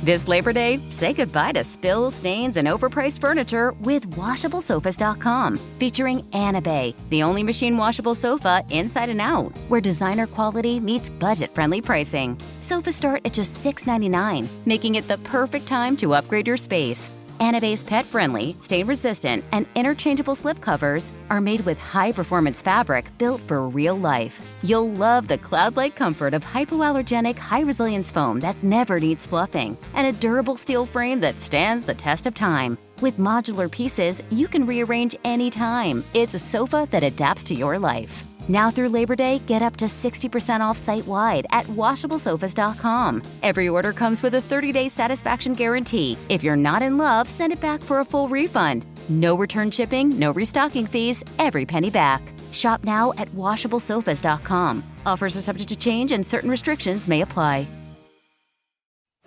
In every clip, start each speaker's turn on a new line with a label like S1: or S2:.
S1: This Labor Day, say goodbye to spills, stains, and overpriced furniture with WashableSofas.com, featuring Anabay, the only machine washable sofa inside and out, where designer quality meets budget-friendly pricing. Sofas start at just $6.99, making it the perfect time to upgrade your space. Anabay's pet-friendly, stain-resistant, and interchangeable slipcovers are made with high-performance fabric built for real life. You'll love the cloud-like comfort of hypoallergenic, high-resilience foam that never needs fluffing, and a durable steel frame that stands the test of time. With modular pieces, you can rearrange anytime. It's a sofa that adapts to your life. Now through Labor Day, get up to 60% off site-wide at WashableSofas.com. Every order comes with a 30-day satisfaction guarantee. If you're not in love, send it back for a full refund. No return shipping, no restocking fees, every penny back. Shop now at WashableSofas.com. Offers are subject to change and certain restrictions may apply.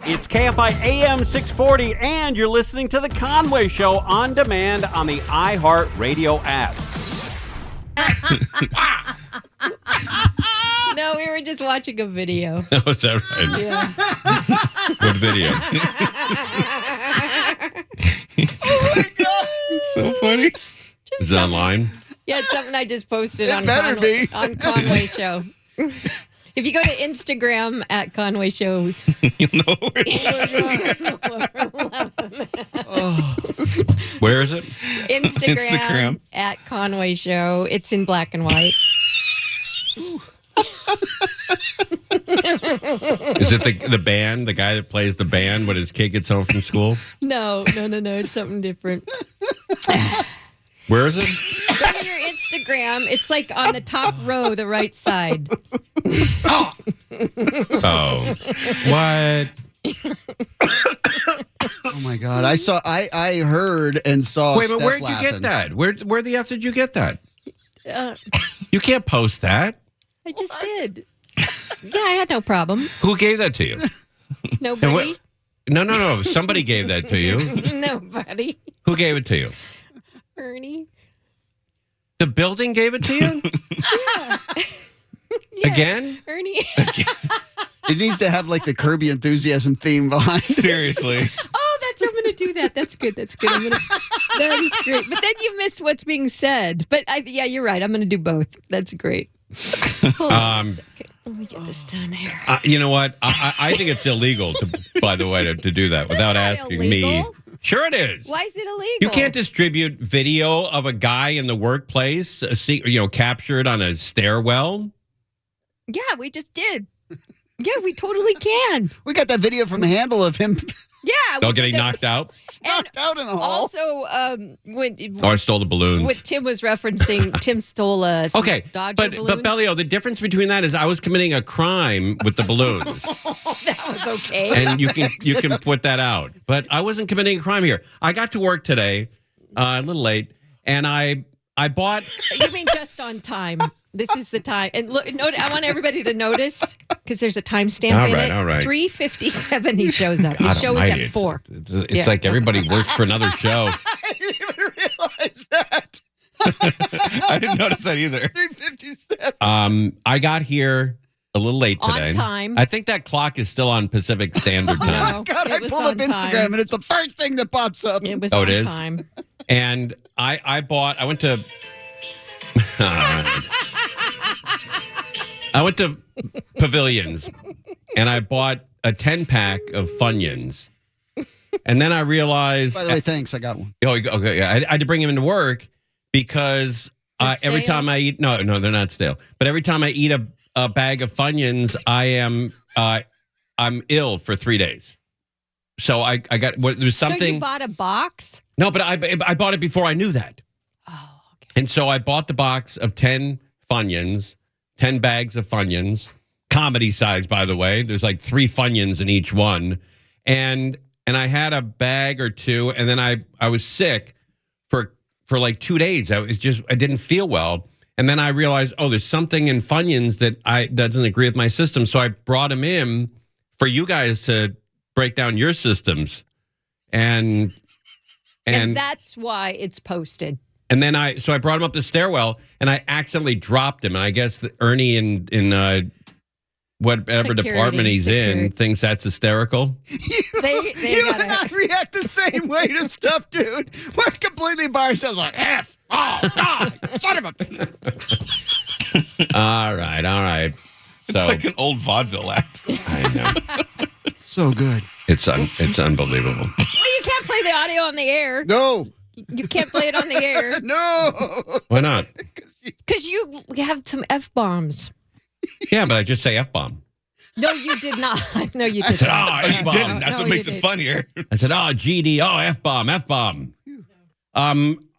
S2: It's KFI AM 640, and you're listening to The Conway Show on demand on the iHeartRadio app.
S3: No, we were just watching a video.
S4: Oh, is that right?
S3: Yeah.
S4: What video?
S5: Oh my God.
S4: So funny.
S3: Just
S4: Is it online?
S3: Yeah, it's something I just posted
S5: It
S3: on
S5: better be.
S3: on Conway Show. If you go to Instagram at Conway Show,
S4: You know Where is it?
S3: Instagram at Conway Show. It's in black and white.
S4: Is it the band, the guy that plays the band when his kid gets home from school?
S3: No. It's something different.
S4: Where is it?
S3: Go to your Instagram. It's like on the top row, the right side.
S4: Oh. What?
S5: Oh my God! I heard and saw.
S4: Wait, but
S5: Steph
S4: where'd
S5: laughing.
S4: you get that? Where the F did you get that?
S3: Uh,
S4: You can't post that.
S3: I just did. Yeah, I had no problem.
S4: Who gave that to you?
S3: Nobody.
S4: No. Somebody gave that to you.
S3: Nobody.
S4: Who gave it to you?
S3: Ernie.
S4: The building gave it to you?
S3: Yeah.
S4: Again?
S3: Ernie.
S5: It needs to have like the Kirby Enthusiasm theme behind it.
S4: Seriously.
S3: I'm going to do that. That's good. That is great. But then you miss what's being said. But yeah, you're right. I'm going to do both. That's great. Hold on a second. Let me get this done here.
S4: You know what? I think it's illegal, by the way, to do that without asking me.
S3: illegal.
S4: Sure it is.
S3: Why is it illegal?
S4: You can't distribute video of a guy in the workplace, captured on a stairwell.
S3: Yeah, we just did. Yeah, we totally can.
S5: We got that video from Handle of him
S3: Yeah.
S4: They'll getting knocked out.
S5: knocked out in the hall.
S3: Also, when
S4: Or stole the balloons.
S3: what Tim was referencing, Tim stole some Dodger balloons.
S4: But Bellio, the difference between that is I was committing a crime with the balloons.
S3: That was okay.
S4: And you can put that out. But I wasn't committing a crime here. I got to work today, a little late, and I bought.
S3: You mean just on time? This is the time. And look, I want everybody to notice because there's a timestamp in it.
S4: All right.
S3: 3:57 he shows up. His show is at 4.
S4: It's like everybody works for another show.
S5: I didn't even realize that.
S6: I didn't notice that either.
S5: 3:57.
S4: I got here a little late today.
S3: On time.
S4: I think that clock is still on Pacific Standard Time.
S3: No,
S5: God,
S3: it
S5: I
S3: was
S5: pulled
S3: on
S5: up Instagram
S3: time.
S5: and it's the first thing that pops up.
S3: It was
S4: Oh,
S3: on
S4: it is?
S3: time.
S4: And I went to Pavilions and I bought a 10-pack of Funyuns. And then I realized
S5: By the way, thanks. I got one.
S4: Oh, okay. Yeah. I had to bring him into work because
S3: They're
S4: every
S3: stale?
S4: time I eat, no, they're not stale. But every time I eat a bag of Funyuns, I'm ill for 3 days. So I got there's something.
S3: So you bought a box?
S4: No, but I bought it before I knew that.
S3: Oh, okay.
S4: And so I bought the box of 10 Funyuns, 10 bags of Funyuns, comedy size, by the way. There's like 3 Funyuns in each one. And I had a bag or two, and then I was sick for like 2 days. I didn't feel well. And then I realized, there's something in Funyuns that doesn't agree with my system. So I brought them in for you guys to break down your systems. And
S3: that's why it's posted.
S4: And then I brought him up the stairwell and I accidentally dropped him. And I guess that Ernie and whatever
S3: Security,
S4: department he's in
S3: secured.
S4: thinks that's hysterical.
S3: They
S5: You
S3: gotta-
S5: and I react the same way to stuff, dude. We're completely by ourselves, like F. Oh God, son of a.
S4: All right.
S6: It's like an old vaudeville act.
S4: I know.
S5: So good.
S4: It's unbelievable.
S3: Well, you can't play the audio on the air.
S5: No,
S3: You can't play it on the air
S5: no.
S4: Why not?
S3: because you have some F-bombs.
S4: Yeah, but I just say F-bomb.
S3: No, you did not. No, you did
S4: said,
S3: not.
S4: "Oh,
S6: Oh, you
S4: F-bomb."
S6: didn't. That's
S3: No,
S6: what
S3: you
S6: makes it
S3: didn't.
S6: funnier.
S4: I said, oh, GD, oh, F-bomb.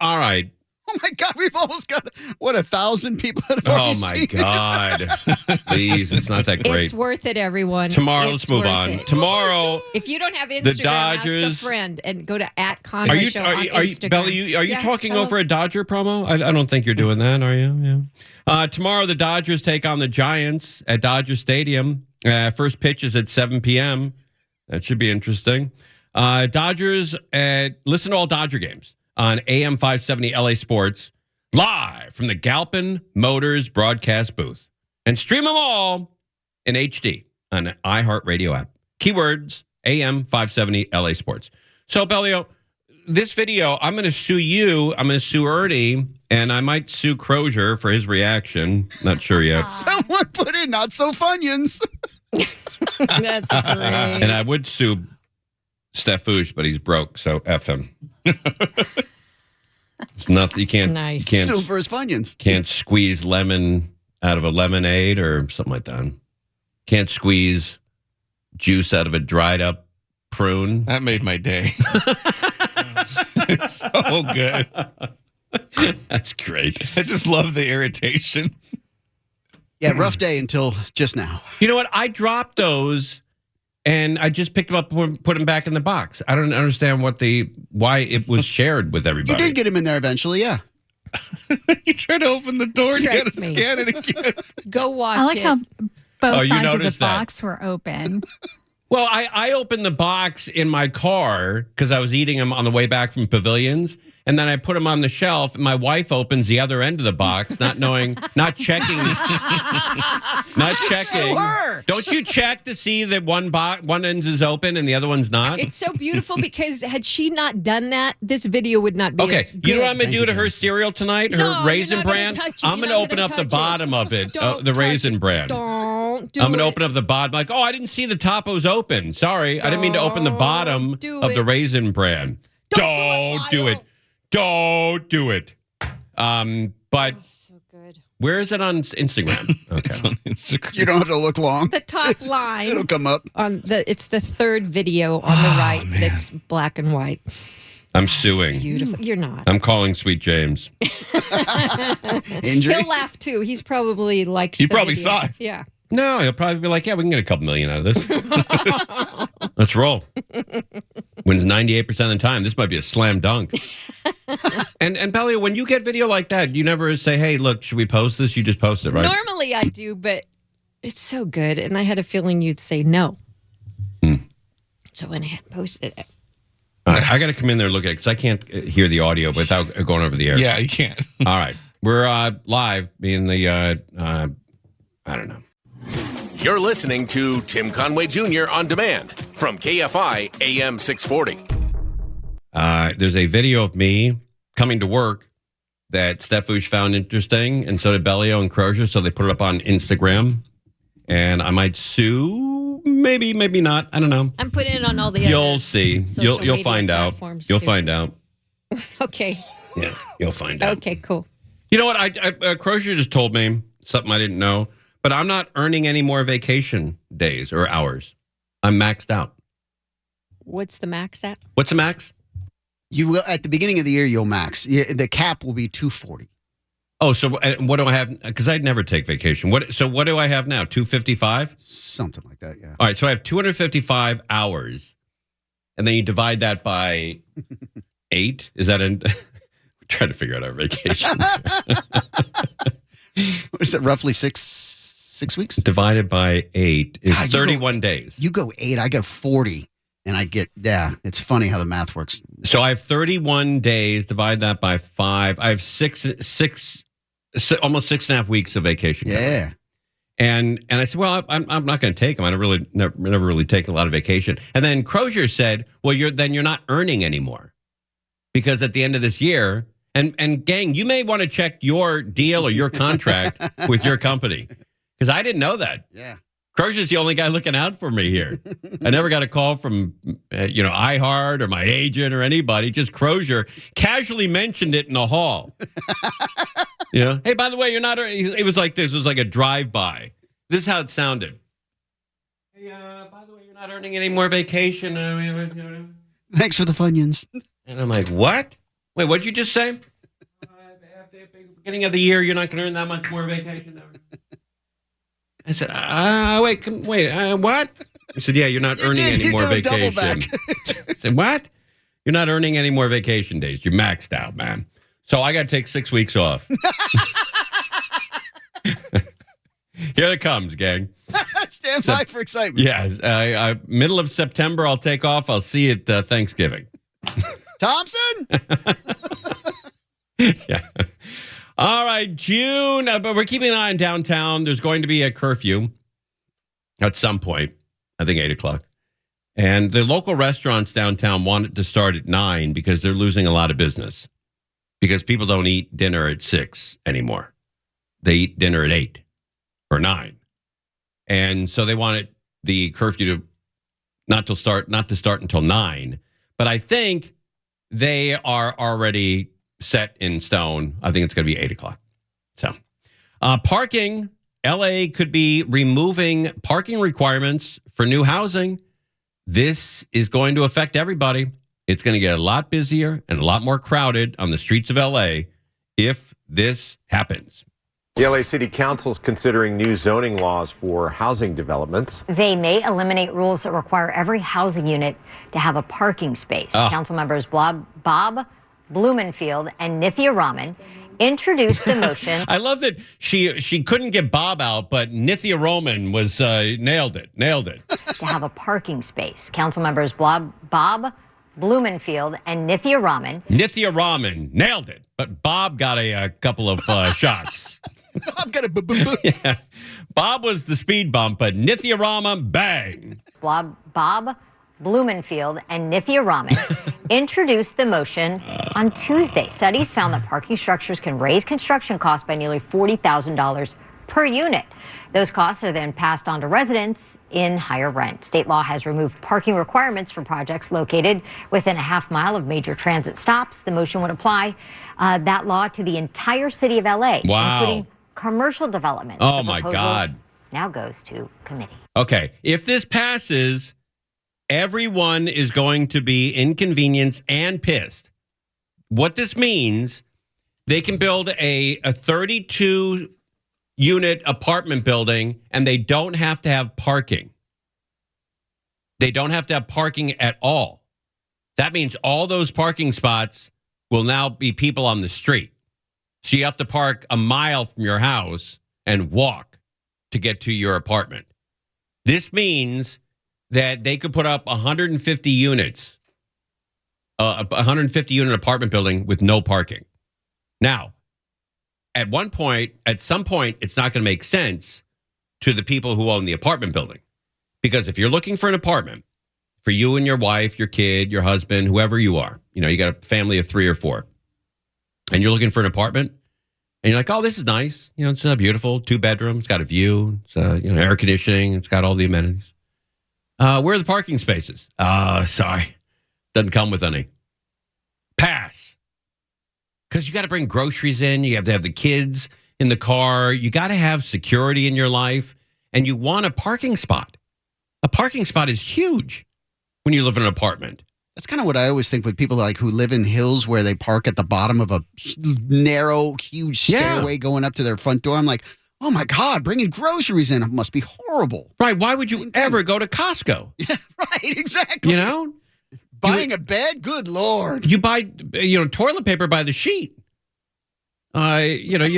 S4: All right.
S5: Oh my God, we've almost got 1,000 people that have
S4: Oh,
S5: already
S4: my
S5: seen it.
S4: God. Please, it's not that great.
S3: It's worth it, everyone.
S4: Tomorrow,
S3: It's
S4: let's move
S3: worth
S4: on.
S3: it.
S4: Tomorrow,
S3: If you don't have Instagram, ask a
S4: Dodgers-
S3: friend and go to
S4: are
S3: @Conway
S4: you,
S3: Show
S4: are
S3: on
S4: you,
S3: Instagram.
S4: Belly, are you
S3: Yeah,
S4: talking
S3: hello.
S4: over a Dodger promo? I don't think you're doing that, are you? Yeah. Tomorrow, the Dodgers take on the Giants at Dodger Stadium. First pitch is at 7 p.m. That should be interesting. Dodgers, listen to all Dodger games on AM 570 LA Sports, live from the Galpin Motors broadcast booth. And stream them all in HD on the iHeartRadio app. Keywords, AM 570 LA Sports. So, Bellio, this video, I'm going to sue you. I'm going to sue Ernie, and I might sue Crozier for his reaction. Not sure yet.
S5: Someone put in not so Funyuns.
S3: That's great.
S4: And I would sue Stefouche, but he's broke, so F him. It's nothing. You can't.
S3: Nice.
S4: You
S5: So for his Funyuns.
S4: can't squeeze lemon out of a lemonade or something like that. Can't squeeze juice out of a dried up prune.
S6: That made my day. It's so good.
S4: That's great.
S6: I just love the irritation.
S5: Yeah, rough day until just now.
S4: You know what? I dropped those, and I just picked them up and put them back in the box. I don't understand why it was shared with
S5: You
S4: everybody.
S5: did get him in there eventually, yeah.
S6: You try to open the door and you got to
S3: Trust me.
S6: scan it again.
S3: Go watch
S7: I like
S3: it.
S7: how both
S4: Oh, you
S7: sides of the
S4: noticed that.
S7: box were open.
S4: Well, I opened the box in my car because I was eating them on the way back from Pavilions. And then I put them on the shelf, and my wife opens the other end of the box, not knowing, not checking.
S5: So her.
S4: Don't you check to see that one end is open and the other one's not?
S3: It's so beautiful because had she not done that, this video would not be
S4: Okay,
S3: as good.
S4: you know what I'm going to
S5: Thank
S4: do
S5: you,
S4: to her
S5: Jen.
S4: cereal tonight?
S3: No,
S4: Her
S3: you're
S4: Raisin
S3: not gonna
S4: Bran?
S3: touch it.
S4: I'm
S3: You're
S4: going to
S3: not
S4: open
S3: gonna
S4: up the
S3: touch it.
S4: bottom of it,
S3: Don't
S4: the
S3: touch
S4: Raisin
S3: it.
S4: Bran.
S3: Don't do
S4: I'm going to
S3: it.
S4: open up the bottom. Like, oh, I didn't see the Tapo's open. Sorry. I didn't mean to open the bottom
S3: Don't do
S4: of the
S3: it.
S4: Raisin Bran.
S3: Don't do it,
S4: Don't do it. But
S3: So good.
S4: where is it on Instagram?
S6: It's
S4: Okay.
S6: on Instagram.
S5: You don't have to look long.
S3: The top
S5: It'll
S3: line
S5: come up.
S3: it's the third video on the right that's black and white.
S4: I'm suing.
S3: Beautiful. You're not.
S4: I'm calling Sweet James.
S5: Injury.
S3: He'll laugh too. He's probably liked.
S6: He
S3: the
S6: probably
S3: video.
S6: saw it.
S3: Yeah.
S4: No, he'll probably be like, yeah, we can get a couple million out of this. Let's roll. Wins 98% of the time. This might be a slam dunk. and Belly, when you get video like that, you never say, hey, look, should we post this? You just post it, right?
S3: Normally I do, but it's so good, and I had a feeling you'd say no. So I went ahead and posted it.
S4: All right, I got to come in there and look at it because I can't hear the audio without going over the air.
S6: Yeah, you can't.
S4: All right. We're live in the, I don't know.
S8: You're listening to Tim Conway Jr. on demand from KFI AM 640.
S4: There's a video of me coming to work that Stefouche found interesting, and so did Bellio and Crozier, so they put it up on Instagram. And I might sue, maybe not. I don't know.
S3: I'm putting it on all the
S4: You'll
S3: other
S4: see.
S3: social
S4: You'll
S3: media
S4: find out.
S3: platforms,
S4: You'll
S3: too.
S4: find out.
S3: Okay.
S4: Yeah, you'll find out.
S3: Okay, cool.
S4: You know what? I Crozier just told me something I didn't know, but I'm not earning any more vacation days or hours. I'm maxed out.
S3: What's the max at?
S4: What's the max?
S5: You will at the beginning of the year. You'll max. Yeah, the cap will be 240.
S4: Oh, so what do I have? Because I'd never take vacation. So what do I have now? 255?
S5: Something like that. Yeah.
S4: All right, so I have 255 hours, and then you divide that by 8. Is that in? We're trying to figure out our vacation.
S5: What is it? Roughly six weeks.
S4: Divided by 8 is
S5: God, you go-
S4: 31 days.
S5: You go 8. I go 40, and I get. Yeah. It's funny how the math works.
S4: So I have 31 days. Divide that by 5. I have almost 6.5 weeks of vacation.
S5: Yeah.
S4: And I said, well, I'm not going to take them. I don't really never really taken a lot of vacation. And then Crozier said, well, you're not earning anymore because at the end of this year, and gang, you may want to check your deal or your contract with your company because I didn't know that.
S5: Yeah.
S4: Crozier's the only guy looking out for me here. I never got a call from, iHeart or my agent or anybody. Just Crozier casually mentioned it in the hall. Hey, by the way, you're not. It was like this. It was like a drive-by. This is how it sounded. Hey, by the way, you're not earning any more vacation.
S5: Thanks for the Funyuns.
S4: And I'm like, what? Wait, what did you just say? At the beginning of the year, you're not going to earn that much more vacation. I said, what? He said, yeah, you're not earning any more vacation. I said, what? You're not earning any more vacation days. You're maxed out, man. So I got to take 6 weeks off. Here it comes, gang.
S5: Stand by for excitement.
S4: Yeah, middle of September, I'll take off. I'll see you at Thanksgiving.
S5: Thompson?
S4: Yeah. All right, June. But we're keeping an eye on downtown. There's going to be a curfew at some point, I think 8 o'clock. And the local restaurants downtown want it to start at 9 because they're losing a lot of business. Because people don't eat dinner at 6 anymore. They eat dinner at 8 or 9. And so they want the curfew not to start until 9. But I think they are already set in stone. I think it's going to be 8 o'clock. So parking, LA could be removing parking requirements for new housing. This is going to affect everybody. It's going to get a lot busier and a lot more crowded on the streets of LA if this happens.
S7: The LA City Council is considering new zoning laws for housing developments.
S9: They may eliminate rules that require every housing unit to have a parking space. Council members Bob Blumenfield and Nithya Raman introduced the motion.
S4: I love that she couldn't get Bob out, but Nithya Raman was nailed it.
S9: To have a parking space. Council members Bob Blumenfield and Nithya Raman.
S4: Nithya Raman nailed it, but Bob got a couple of shots.
S5: Bob got a
S4: Yeah. Bob was the speed bump, but Nithya Raman, bang.
S9: Bob Blumenfield and Nithya Raman introduced the motion on Tuesday. Studies found that parking structures can raise construction costs by nearly $40,000 per unit. Those costs are then passed on to residents in higher rent. State law has removed parking requirements for projects located within a half mile of major transit stops. The motion would apply that law to the entire city of LA, including commercial developments.
S4: Oh, my God.
S9: Now goes to committee.
S4: Okay. If this passes, everyone is going to be inconvenienced and pissed. What this means, they can build a 32-unit apartment building, and they don't have to have parking. They don't have to have parking at all. That means all those parking spots will now be people on the street. So you have to park a mile from your house and walk to get to your apartment. This means that they could put up 150 units, a 150-unit apartment building with no parking. Now, at some point, it's not going to make sense to the people who own the apartment building. Because if you're looking for an apartment for you and your wife, your kid, your husband, whoever you are, you got a family of 3 or 4, and you're looking for an apartment, and you're like, oh, this is nice. It's beautiful, 2 bedrooms, it's got a view, it's air conditioning, it's got all the amenities. Where are the parking spaces? Sorry, doesn't come with any. Pass. Because you got to bring groceries in. You have to have the kids in the car. You got to have security in your life. And you want a parking spot. A parking spot is huge when you live in an apartment.
S5: That's kind of what I always think with people who live in hills where they park at the bottom of a narrow, huge stairway going up to their front door. I'm like, oh my God, bringing groceries in must be horrible.
S4: Right. Why would you ever go to Costco?
S5: Yeah, right. Exactly. Buying a bed? Good Lord.
S4: You buy, toilet paper by the sheet. You don't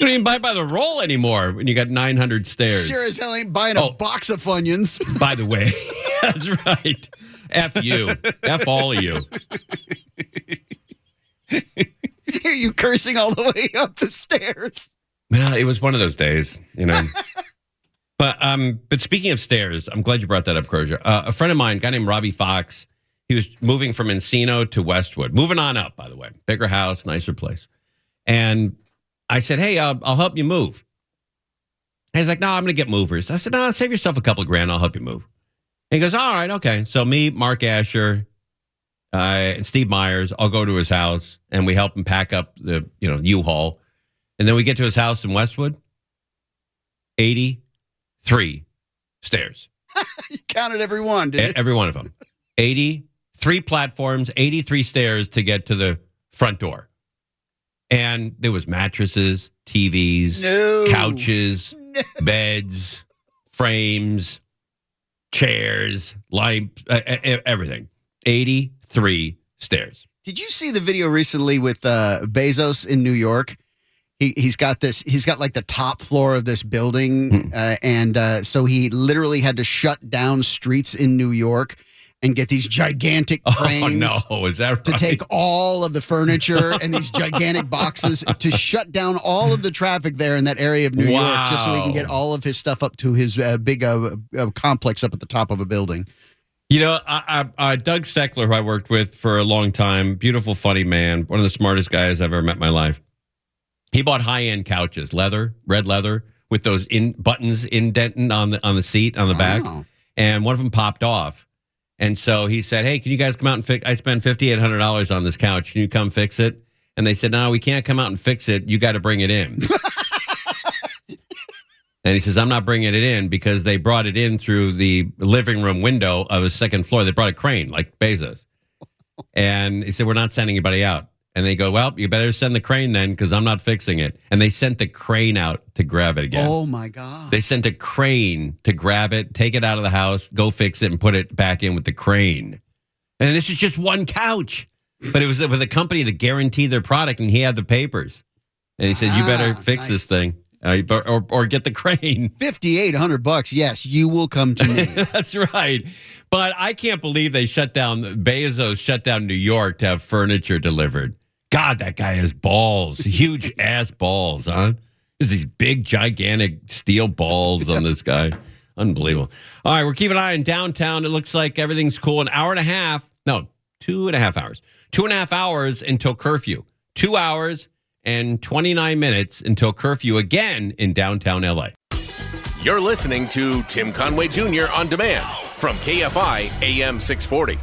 S4: even buy by the roll anymore when you got 900 stairs.
S5: Sure as hell ain't buying a box of Funyuns.
S4: By the way, that's right. F you. F all of you.
S5: Hear you cursing all the way up the stairs.
S4: Well, it was one of those days, you know. But speaking of stairs, I'm glad you brought that up, Crozier. A friend of mine, a guy named Robbie Fox, he was moving from Encino to Westwood. Moving on up, by the way. Bigger house, nicer place. And I said, hey, I'll help you move. And he's like, no, I'm going to get movers. I said, no, save yourself a couple of grand. I'll help you move. And he goes, all right, okay. So me, Mark Asher, and Steve Myers, I'll go to his house, and we help him pack up the U-Haul. And then we get to his house in Westwood, 83 stairs.
S5: You counted every one, did you?
S4: Every one of them. 83 platforms, 83 stairs to get to the front door. And there was mattresses, TVs, couches, beds, frames, chairs, lights, everything. 83 stairs.
S5: Did you see the video recently with Bezos in New York? He's got like the top floor of this building, and so he literally had to shut down streets in New York and get these gigantic cranes
S4: is that right?
S5: to take all of the furniture and these gigantic boxes to shut down all of the traffic there in that area of New York, just so he can get all of his stuff up to his big complex up at the top of a building.
S4: You know, Doug Steckler, who I worked with for a long time, beautiful, funny man, one of the smartest guys I've ever met in my life. He bought high-end couches, red leather, with those buttons indenting on the seat on the back, and one of them popped off. And so he said, hey, can you guys come out and fix? I spent $5,800 on this couch. Can you come fix it? And they said, no, we can't come out and fix it. You got to bring it in. And he says, I'm not bringing it in because they brought it in through the living room window of a second floor. They brought a crane like Bezos. And he said, we're not sending anybody out. And they go, well, you better send the crane then because I'm not fixing it. And they sent the crane out to grab it again.
S5: Oh, my God.
S4: They sent a crane to grab it, take it out of the house, go fix it, and put it back in with the crane. And this is just one couch. But it was with a company that guaranteed their product, and he had the papers. And he said, you better fix this thing. Or get the crane.
S5: $5,800. Yes, you will come to me.
S4: That's right. But I can't believe Bezos shut down New York to have furniture delivered. God, that guy has balls. Huge ass balls, huh? There's these big, gigantic steel balls on this guy. Unbelievable. All right, we're keeping an eye on downtown. It looks like everything's cool. 2.5 hours. 2.5 hours until curfew. 2 hours and 29 minutes until curfew again in downtown LA.
S8: You're listening to Tim Conway Jr. on demand from KFI AM 640.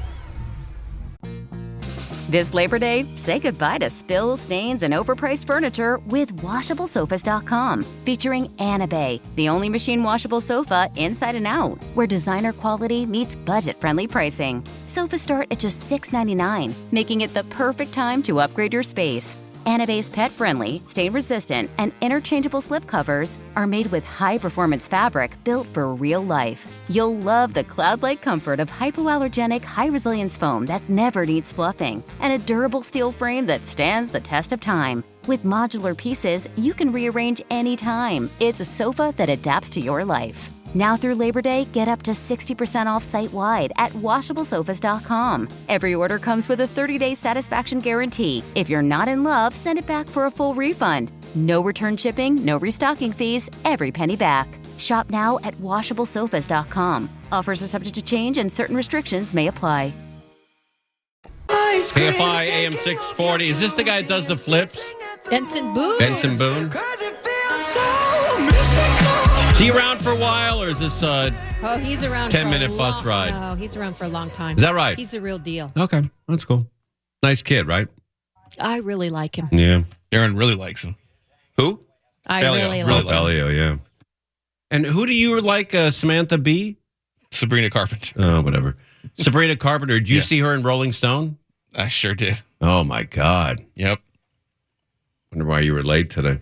S1: This Labor Day, say goodbye to spills, stains, and overpriced furniture with WashableSofas.com. Featuring Anabay, the only machine washable sofa inside and out, where designer quality meets budget-friendly pricing. Sofas start at just $6.99, making it the perfect time to upgrade your space. Anabay's pet-friendly, stain-resistant, and interchangeable slipcovers are made with high-performance fabric built for real life. You'll love the cloud-like comfort of hypoallergenic, high-resilience foam that never needs fluffing, and a durable steel frame that stands the test of time. With modular pieces, you can rearrange anytime. It's a sofa that adapts to your life. Now through Labor Day, get up to 60% off site-wide at WashableSofas.com. Every order comes with a 30-day satisfaction guarantee. If you're not in love, send it back for a full refund. No return shipping, no restocking fees, every penny back. Shop now at WashableSofas.com. Offers are subject to change and certain restrictions may apply.
S4: KFI AM 640. Is this the guy that does the flips?
S3: Benson Boone.
S4: Benson Boone. Is he around for a while, or is this
S3: he's around
S4: 10-minute bus ride?
S3: No, he's around for a long time.
S4: Is that right?
S3: He's the real deal.
S4: Okay, that's cool. Nice kid, right?
S3: I really like him.
S4: Yeah.
S6: Aaron really likes him.
S4: Who?
S3: I
S6: Elio,
S3: really
S6: really
S3: like him.
S6: likes him.
S4: Elio, yeah. And who do you like, Samantha Bee?
S6: Sabrina Carpenter.
S4: Oh, whatever. Sabrina Carpenter. Did you see her in Rolling Stone?
S6: I sure did.
S4: Oh, my God.
S6: Yep.
S4: Wonder why you were late today.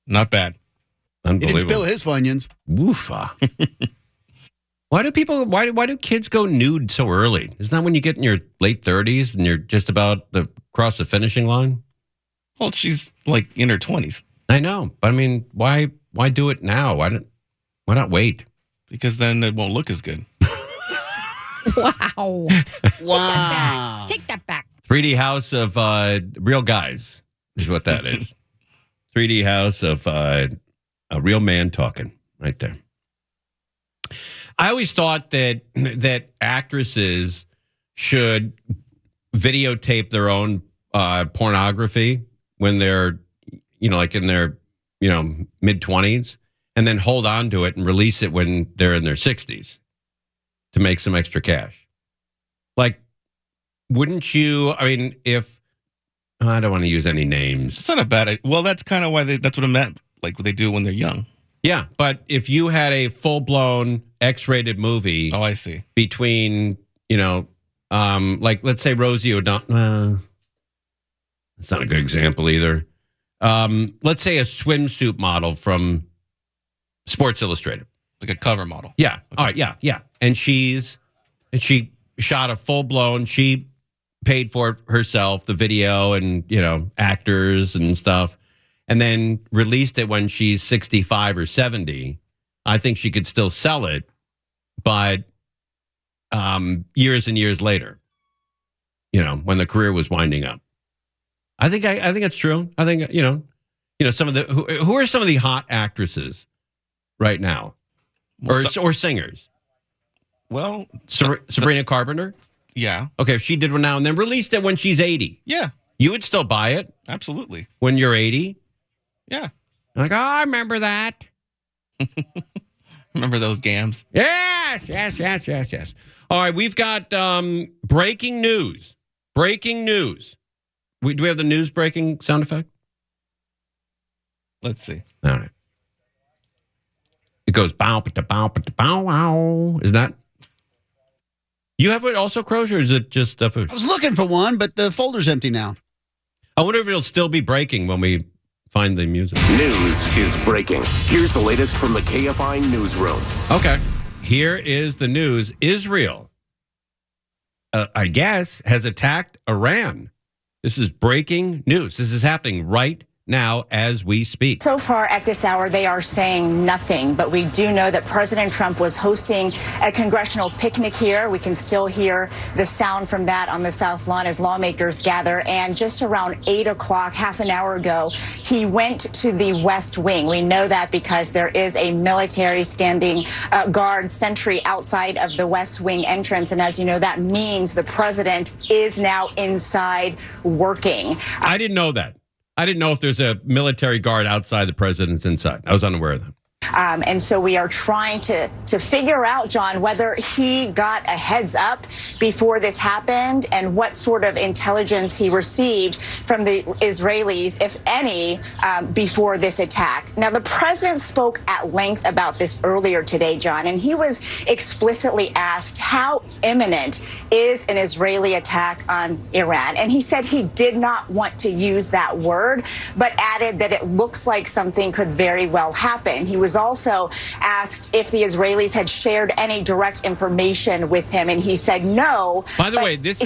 S6: Not bad.
S5: He
S4: Unbelievable.
S5: didn't spill his Funyuns.
S4: Woofa. Why do kids go nude so early? Isn't that when you get in your late 30s and you're just about to cross the finishing line?
S6: Well, she's like in her 20s.
S4: I know, but I mean, why do it now? Why not wait?
S6: Because then it won't look as good.
S3: Wow.
S5: Wow.
S3: Take that back.
S4: 3D House of Real Guys. is what that is. 3D house of a real man talking right there. I always thought that actresses should videotape their own pornography when they're, like in their, mid-20s, and then hold on to it and release it when they're in their 60s to make some extra cash. Like, wouldn't you? I mean, if I don't want to use any names,
S6: It's not a bad idea. Well, that's kind of why that's what it meant. Like what they do when they're young.
S4: yeah. But if you had a full-blown X-rated movie,
S6: Oh, I see.
S4: between, like let's say Rosie O'Donnell. That's not a good example either. Let's say a swimsuit model from Sports Illustrated.
S6: Like a cover model.
S4: Yeah. All right. Yeah. And she shot a full blown. She paid for it herself, the video and actors and stuff, and then released it when she's 65 or 70. I think she could still sell it, but years and years later, when the career was winding up. I think it's true. I think some of the who are some of the hot actresses right now, or singers.
S6: Well,
S4: Sabrina Carpenter.
S6: yeah.
S4: Okay, if she did one now and then released it when she's 80,
S6: Yeah,
S4: you would still buy it
S6: absolutely.
S4: when you're 80.
S6: Yeah.
S4: Like, oh, I remember that.
S6: Remember those gams?
S4: Yes. All right, we've got breaking news. Breaking news. Do we have the news breaking sound effect?
S6: Let's see.
S4: All right. It goes bow, bow, bow, wow. Is that? You have it also, Crozier, or is it just stuff?
S5: I was looking for one, but the folder's empty now.
S4: I wonder if it'll still be breaking when we find the music.
S8: News is breaking. Here's the latest from the KFI newsroom.
S4: Okay. Here is the news. Israel, I guess, has attacked Iran. This is breaking news. This is happening right now as we speak.
S10: So far at this hour, they are saying nothing, but we do know that President Trump was hosting a congressional picnic here. We can still hear the sound from that on the South Lawn as lawmakers gather. And just around 8 o'clock, half an hour ago, he went to the West Wing. We know that because there is a military standing guard sentry outside of the West Wing entrance. And as you know, that means the president is now inside working.
S4: I didn't know that. I didn't know if there's a military guard outside the president's inside. I was unaware of that.
S10: And so we are trying to figure out, John, whether he got a heads up before this happened and what sort of intelligence he received from the Israelis, if any, before this attack. Now, the president spoke at length about this earlier today, John, and he was explicitly asked how imminent is an Israeli attack on Iran. And he said he did not want to use that word, but added that it looks like something could very well happen. He was also asked if the Israelis had shared any direct information with him, and he said no.
S4: By the way, this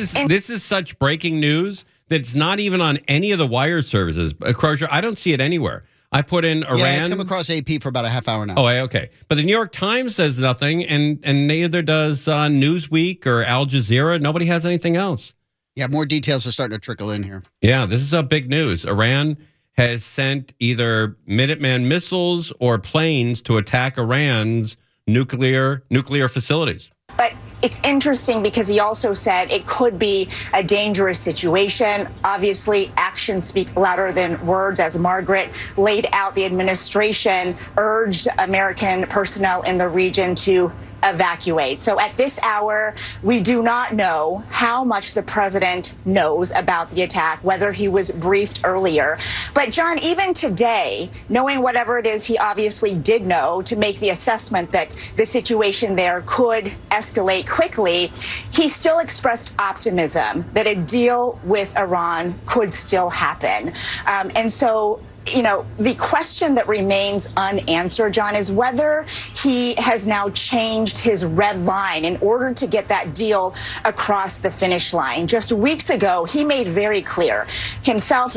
S4: is such breaking news that it's not even on any of the wire services. Crozier, I don't see it anywhere. I put in Iran.
S5: Yeah, it's come across AP for about a half hour now.
S4: Oh, okay. But the New York Times says nothing, and neither does Newsweek or Al Jazeera. Nobody has anything else.
S5: Yeah, more details are starting to trickle in here.
S4: Yeah, this is big news. Iran has sent either Minuteman missiles or planes to attack Iran's nuclear facilities.
S10: But it's interesting because he also said it could be a dangerous situation. Obviously, actions speak louder than words. As Margaret laid out, the administration urged American personnel in the region to evacuate. So at this hour, we do not know how much the president knows about the attack, whether he was briefed earlier. But John, even today, knowing whatever it is he obviously did know to make the assessment that the situation there could escalate quickly, he still expressed optimism that a deal with Iran could still happen. And so, you know, the question that remains unanswered, John, is whether he has now changed his red line in order to get that deal across the finish line. Just weeks ago, he made very clear himself,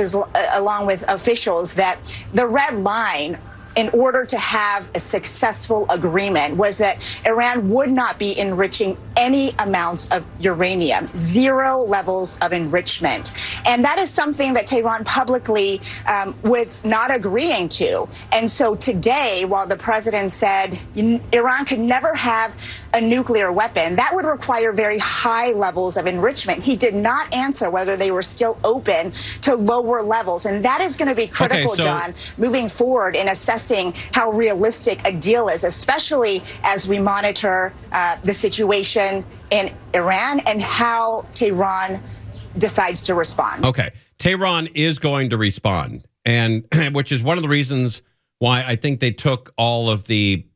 S10: along with officials, that the red line in order to have a successful agreement was that Iran would not be enriching any amounts of uranium, 0 levels of enrichment. And that is something that Tehran publicly was not agreeing to. And so today, while the president said Iran could never have a nuclear weapon, that would require very high levels of enrichment. He did not answer whether they were still open to lower levels. And that is going to be critical, John, moving forward in assessing how realistic a deal is, especially as we monitor the situation in Iran and how Tehran decides to respond.
S4: Okay. Tehran is going to respond, and which is one of the reasons why I think they took all of the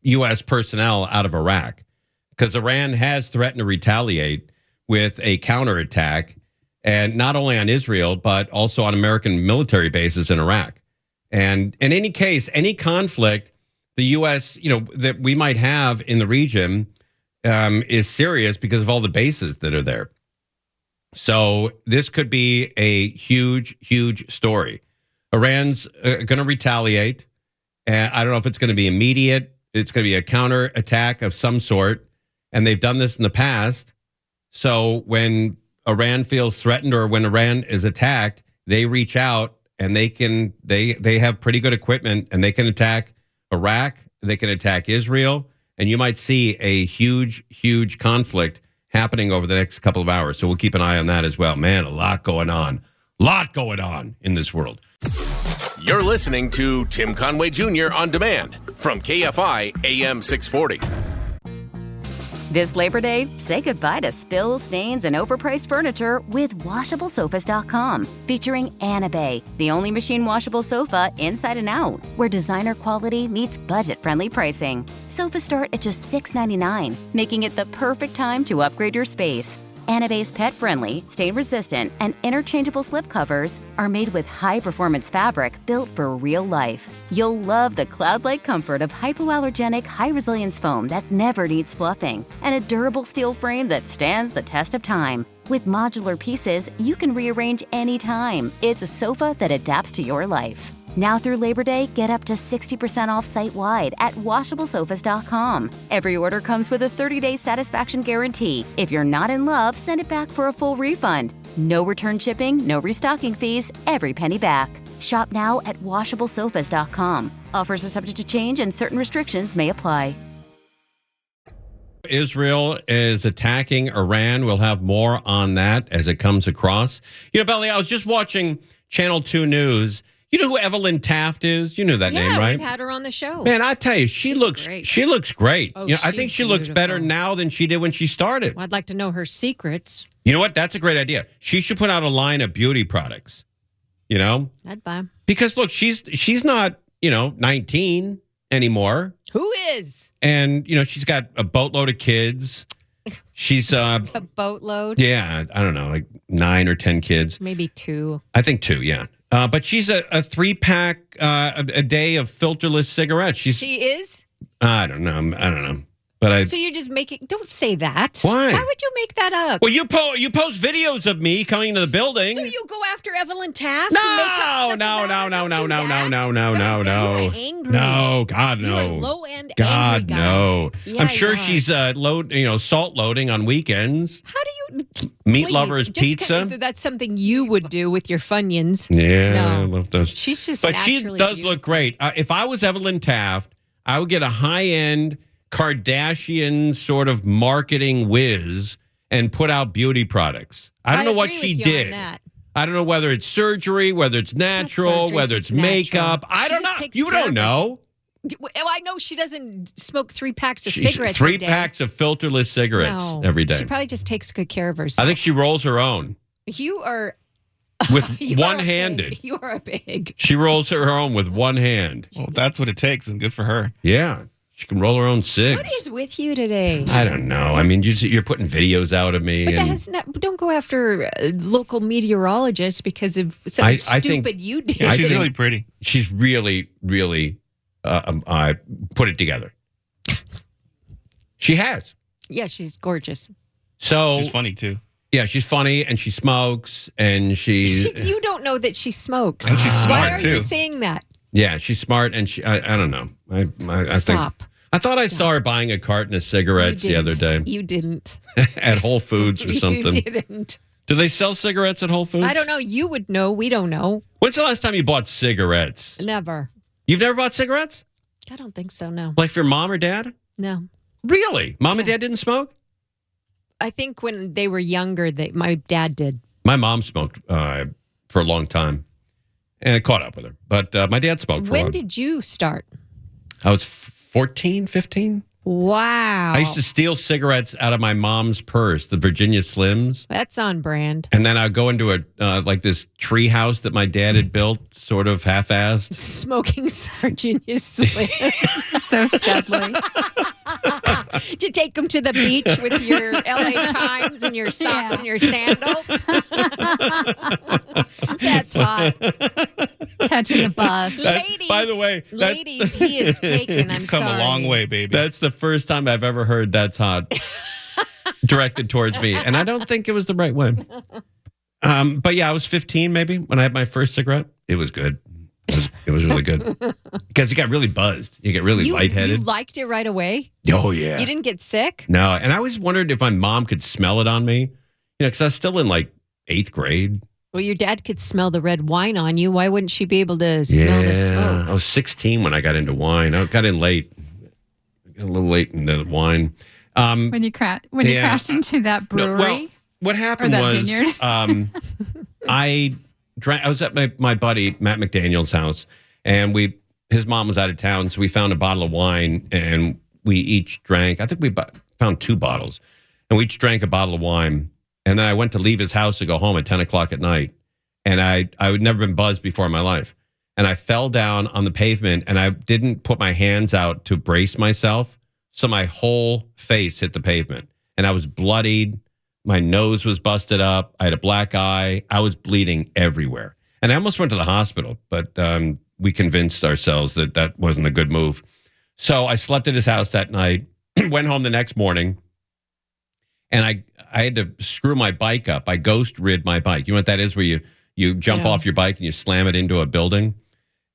S4: U.S. personnel out of Iraq, because Iran has threatened to retaliate with a counterattack, and not only on Israel, but also on American military bases in Iraq. And in any case, any conflict the U.S., that we might have in the region is serious because of all the bases that are there. So this could be a huge, huge story. Iran's going to retaliate. And I don't know if it's going to be immediate. It's going to be a counterattack of some sort. And they've done this in the past. So when Iran feels threatened or when Iran is attacked, they reach out and they have pretty good equipment, and they can attack Iraq. They can attack Israel. And you might see a huge, huge conflict happening over the next couple of hours. So we'll keep an eye on that as well. Man, a lot going on. Lot going on in this world.
S8: You're listening to Tim Conway Jr. On Demand from KFI AM 640.
S1: This Labor Day, say goodbye to spills, stains, and overpriced furniture with WashableSofas.com. Featuring Bay, the only machine washable sofa inside and out, where designer quality meets budget-friendly pricing. Sofas start at just $6.99, making it the perfect time to upgrade your space. Bay's pet-friendly, stain-resistant, and interchangeable slip covers are made with high-performance fabric built for real life. You'll love the cloud-like comfort of hypoallergenic, high-resilience foam that never needs fluffing, and a durable steel frame that stands the test of time. With modular pieces, you can rearrange anytime. It's a sofa that adapts to your life. Now through Labor Day, get up to 60% off site-wide at WashableSofas.com. Every order comes with a 30-day satisfaction guarantee. If you're not in love, send it back for a full refund. No return shipping, no restocking fees, every penny back. Shop now at WashableSofas.com. Offers are subject to change and certain restrictions may apply.
S4: Israel is attacking Iran. We'll have more on that as it comes across. Belly, I was just watching Channel 2 News. You know who Evelyn Taft is? You know that name, right?
S3: Yeah, we've had her on the show.
S4: Man, I tell you, she looks great.
S3: Oh,
S4: I think she looks better now than she did when she started.
S3: Well, I'd like to know her secrets.
S4: You know what? That's a great idea. She should put out a line of beauty products.
S3: I'd buy them.
S4: Because look, she's not, 19 anymore.
S3: Who is?
S4: And, she's got a boatload of kids. She's
S3: a boatload?
S4: Yeah, I don't know, like 9 or 10 kids.
S3: Maybe 2.
S4: I think 2, yeah. But she's a 3-pack a day of filterless cigarettes.
S3: She is?
S4: I don't know. But
S3: so you're just making... Don't say that.
S4: Why?
S3: Why would you make that up?
S4: Well, you post videos of me coming to the building.
S3: So you go after Evelyn Taft?
S4: No.
S3: You're angry.
S4: No, God, no.
S3: You're a low-end
S4: God,
S3: angry guy.
S4: no.
S3: Yeah,
S4: I'm sure she's salt loading on weekends.
S3: How do you...
S4: Meat lovers pizza.
S3: That's something you would do with your Funyuns.
S4: Yeah,
S3: no.
S4: I love those.
S3: She's just
S4: But she
S3: naturally
S4: does
S3: beautiful.
S4: look great. If I was Evelyn Taft, I would get a high-end Kardashian sort of marketing whiz and put out beauty products. I don't know what she did. I don't know whether it's surgery, whether it's natural, whether it's makeup. I don't know. You don't know.
S3: Well, I know she doesn't smoke 3 packs of cigarettes
S4: 3
S3: a day.
S4: packs of filterless cigarettes every day.
S3: She probably just takes good care of herself.
S4: I think she rolls her own.
S3: You are...
S4: With one-handed.
S3: You are a pig.
S4: She rolls her own with one hand.
S6: Well, that's what it takes, and good for her.
S4: Yeah. She can roll her own cigs.
S3: What is with you today?
S4: I don't know. I mean, you're putting videos out of me.
S3: But that has not, don't go after local meteorologists because of something stupid you did.
S6: Yeah, she's really pretty.
S4: She's really, really put it together. She has.
S3: Yeah, she's gorgeous.
S4: So
S6: she's funny, too.
S4: Yeah, she's funny, and she smokes, and
S3: you don't know that she smokes.
S6: And she's smart,
S3: Why are
S6: too.
S3: you saying that?
S4: Yeah, she's smart, and I don't know. I
S3: Stop.
S4: think I thought I saw her buying a carton of cigarettes the other day.
S3: You didn't.
S4: At Whole Foods or something.
S3: You didn't.
S4: Do they sell cigarettes at Whole Foods?
S3: I don't know. You would know. We don't know.
S4: When's the last time you bought cigarettes?
S3: Never.
S4: You've never bought cigarettes?
S3: I don't think so, no.
S4: Like for your mom or dad?
S3: No.
S4: Really? Mom and dad didn't smoke?
S3: I think when they were younger, my dad did.
S4: My mom smoked for a long time, and it caught up with her. But my dad smoked for a while.
S3: When did you start?
S4: I was 14, 15.
S3: Wow.
S4: I used to steal cigarettes out of my mom's purse, the Virginia Slims.
S3: That's on brand.
S4: And then I'd go into like this tree house that my dad had built, sort of half-assed.
S3: Smoking Virginia Slim.
S11: So studly.
S3: To take them to the beach with your LA Times and your socks and your sandals. That's hot.
S11: Catching the bus.
S3: Ladies,
S4: by the way,
S3: ladies, he is taken. I'm
S6: You've come
S3: sorry.
S6: a long way, baby.
S4: That's the first time I've ever heard "That's hot" directed towards me, and I don't think it was the right way. But yeah, I was 15 maybe when I had my first cigarette. It was good. It was really good because you got really buzzed. You get really lightheaded.
S3: You liked it right away?
S4: Oh yeah.
S3: You didn't get sick?
S4: No, and I always wondered if my mom could smell it on me. You know, because I was still in like 8th grade.
S3: Well, your dad could smell the red wine on you. Why wouldn't she be able to smell the smoke?
S4: I was 16 when I got into wine. I got in late. A little late in the wine.
S11: When you crashed into that brewery?
S4: No, well, what happened was I was at my buddy Matt McDaniel's house, and his mom was out of town, so we found a bottle of wine, and we each drank. I think we found 2 bottles, and we each drank a bottle of wine. And then I went to leave his house to go home at 10 o'clock at night, and I had never been buzzed before in my life. And I fell down on the pavement, and I didn't put my hands out to brace myself, so my whole face hit the pavement. And I was bloodied. My nose was busted up. I had a black eye. I was bleeding everywhere. And I almost went to the hospital, but we convinced ourselves that wasn't a good move. So I slept at his house that night, went home the next morning, and I had to screw my bike up. I ghost rid my bike. You know what that is, where you jump off your bike and you slam it into a building?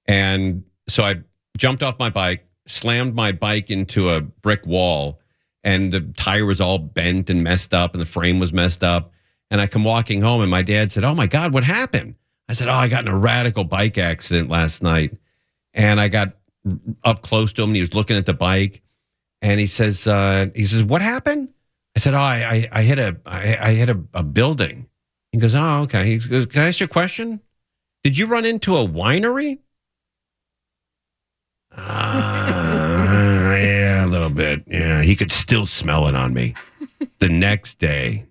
S4: And so I jumped off my bike, slammed my bike into a brick wall, and the tire was all bent and messed up, and the frame was messed up. And I come walking home, and my dad said, "Oh, my God, what happened?" I said, "Oh, I got in a radical bike accident last night." And I got up close to him, and he was looking at the bike, and he says, "What happened?" I said, "Oh, I hit a building." He goes, "Oh, okay." He goes, "Can I ask you a question? Did you run into a winery?" Yeah, a little bit. Yeah, he could still smell it on me. The next day,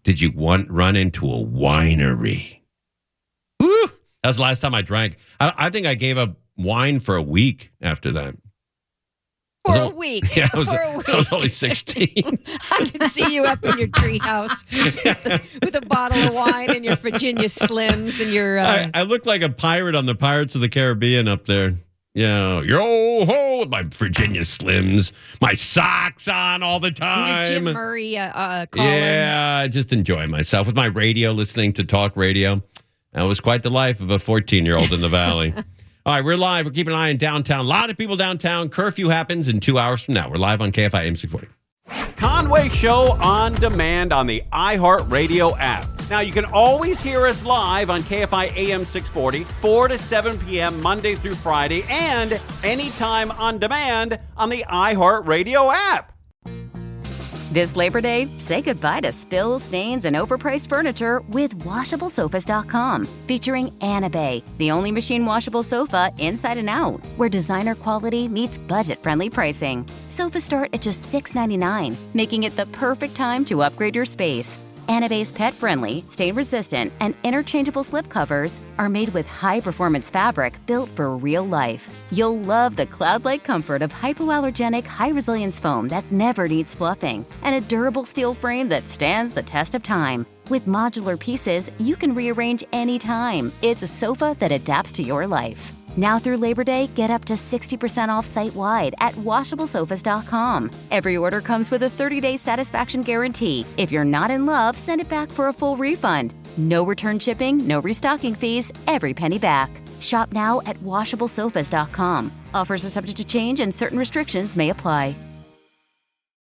S4: did you run into a winery? Woo! That was the last time I drank. I think I gave up wine for a week after that.
S3: For a week.
S4: Yeah, I was only 16.
S3: I can see you up in your treehouse with a bottle of wine and your Virginia Slims and your...
S4: I look like a pirate on the Pirates of the Caribbean up there. Yeah, yo ho, with my Virginia Slims, my socks on all the time.
S3: Your Jim Murray collar.
S4: Yeah, I just enjoy myself with my radio, listening to talk radio. That was quite the life of a 14-year-old in the Valley. All right, we're live. We're keeping an eye on downtown. A lot of people downtown. Curfew happens in 2 hours from now. We're live on KFI AM 640.
S2: Conway Show on demand on the iHeartRadio app. Now, you can always hear us live on KFI AM 640, 4 to 7 p.m. Monday through Friday, and anytime on demand on the iHeartRadio app.
S1: This Labor Day, say goodbye to spills, stains, and overpriced furniture with WashableSofas.com. Featuring Anna Bay, the only machine washable sofa inside and out, where designer quality meets budget-friendly pricing. Sofas start at just $6.99, making it the perfect time to upgrade your space. Anna Bay's pet-friendly, stain-resistant, and interchangeable slip covers are made with high-performance fabric built for real life. You'll love the cloud-like comfort of hypoallergenic, high-resilience foam that never needs fluffing, and a durable steel frame that stands the test of time. With modular pieces, you can rearrange anytime. It's a sofa that adapts to your life. Now through Labor Day, get up to 60% off site-wide at WashableSofas.com. Every order comes with a 30-day satisfaction guarantee. If you're not in love, send it back for a full refund. No return shipping, no restocking fees, every penny back. Shop now at washablesofas.com. Offers are subject to change and certain restrictions may apply.